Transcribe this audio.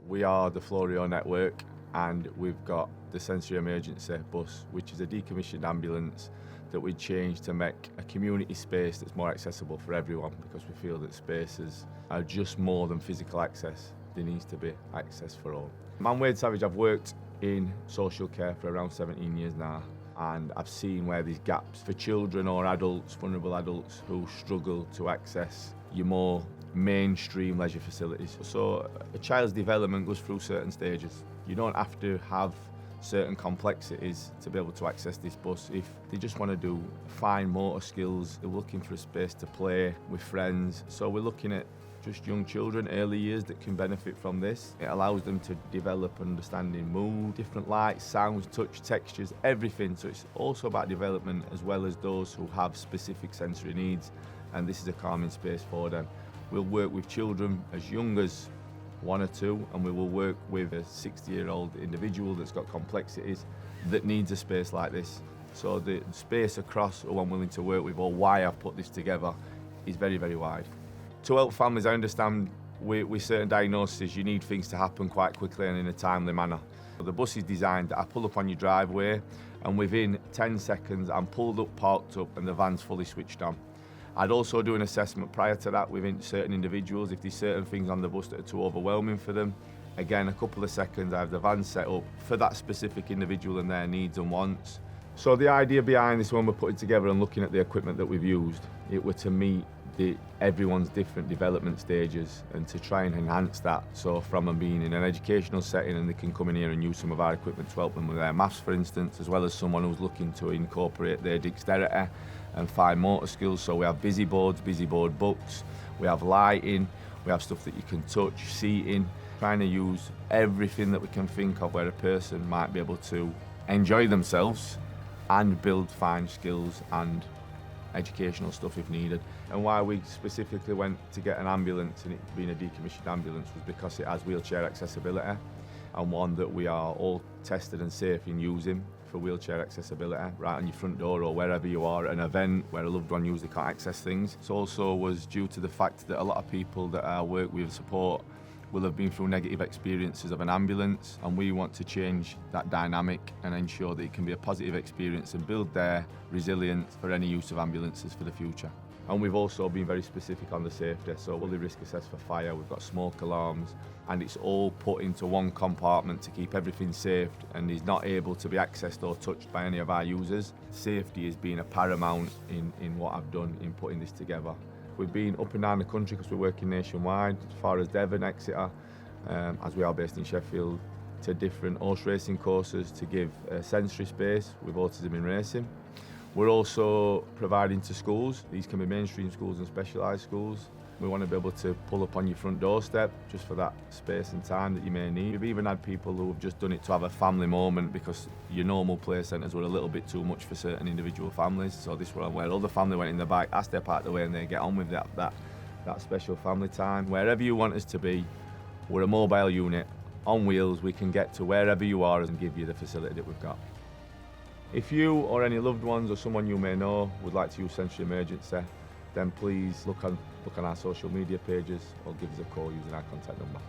We are the Florio network, and we've got the sensory emergency bus, which is a decommissioned ambulance that we changed to make a community space that's more accessible for everyone, because we feel that spaces are just more than physical access. There needs to be access for all. I'm Wade Savage. I've worked in social care for around 17 years now, and I've seen where there's gaps for children or adults, vulnerable adults, who struggle to access your more mainstream leisure facilities. So a child's development goes through certain stages. You don't have to have certain complexities to be able to access this bus. If they just want to do fine motor skills, they're looking for a space to play with friends. So we're looking at just young children, early years, that can benefit from this. It allows them to develop understanding mood, different lights, sounds, touch, textures, everything. So it's also about development as well as those who have specific sensory needs, and this is a calming space for them. We'll work with children as young as 1 or 2, and we will work with a 60-year-old individual that's got complexities that needs a space like this. So the space across who I'm willing to work with, or why I've put this together, is very, very wide. To help families, I understand with certain diagnoses, you need things to happen quite quickly and in a timely manner. The bus is designed that I pull up on your driveway, and within 10 seconds I'm pulled up, parked up, and the van's fully switched on. I'd also do an assessment prior to that with certain individuals. If there's certain things on the bus that are too overwhelming for them, again, a couple of seconds, I have the van set up for that specific individual and their needs and wants. So the idea behind this, when we're putting together and looking at the equipment that we've used, it were to meet everyone's different development stages and to try and enhance that. So from them being in an educational setting, and they can come in here and use some of our equipment to help them with their maths, for instance, as well as someone who's looking to incorporate their dexterity and fine motor skills. So we have busy board books, we have lighting, we have stuff that you can touch, seating, trying to use everything that we can think of where a person might be able to enjoy themselves and build fine skills and educational stuff if needed. And why we specifically went to get an ambulance, and it being a decommissioned ambulance, was because it has wheelchair accessibility, and one that we are all tested and safe in using for wheelchair accessibility, right on your front door or wherever you are at an event where a loved one usually can't access things. It also was due to the fact that a lot of people that I work with support will have been through negative experiences of an ambulance, and we want to change that dynamic and ensure that it can be a positive experience and build their resilience for any use of ambulances for the future. And we've also been very specific on the safety, so fully risk assessed for fire, we've got smoke alarms, and it's all put into one compartment to keep everything safe and is not able to be accessed or touched by any of our users. Safety has been a paramount in what I've done in putting this together. We've been up and down the country because we're working nationwide, as far as Devon, Exeter, as we are based in Sheffield, to different horse racing courses to give a sensory space with autism in racing. We're also providing to schools. These can be mainstream schools and specialised schools. We want to be able to pull up on your front doorstep just for that space and time that you may need. We've even had people who have just done it to have a family moment because your normal play centres were a little bit too much for certain individual families. So this one where other family went in the bike, I step out the way and they get on with that special family time. Wherever you want us to be, we're a mobile unit on wheels. We can get to wherever you are and give you the facility that we've got. If you or any loved ones or someone you may know would like to use sensory emergency, then please look on our social media pages or give us a call using our contact number.